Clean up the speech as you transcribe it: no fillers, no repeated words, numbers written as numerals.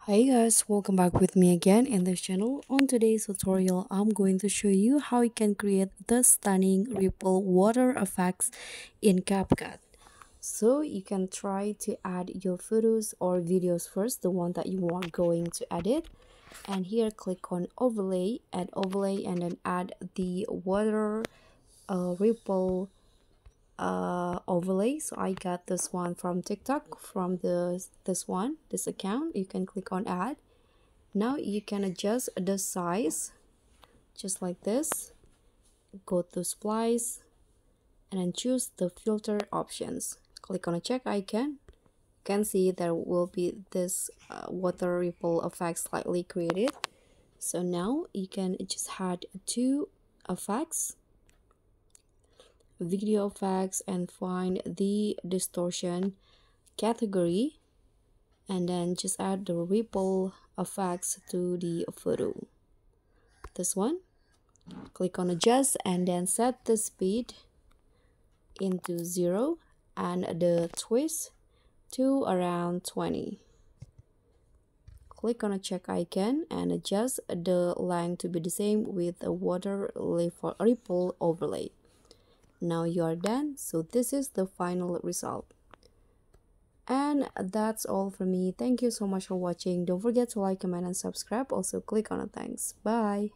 Hi guys, welcome back with me again in this channel. On today's tutorial, I'm going to show you how you can create the stunning ripple water effects in CapCut. So you can try to add your photos or videos first, the one that you are going to edit. And here click on overlay, add overlay, and then add the water ripple overlay. So I got this one from TikTok, from this account. You can click on add. Now you can adjust the size just like this. Go to splice and then choose the filter options. Click on a check icon. You can see there will be this water ripple effect slightly created. So now you can just add two effects, video effects, and find the distortion category, and then just add the ripple effects to the photo. This one, click on adjust and then set the speed into 0 and the twist to around 20. Click on a check icon and adjust the length to be the same with the water ripple overlay. Now you are done. So this is the final result. And that's all from me. Thank you so much for watching. Don't forget to like, comment, and subscribe. Also click on it. Thanks. Bye.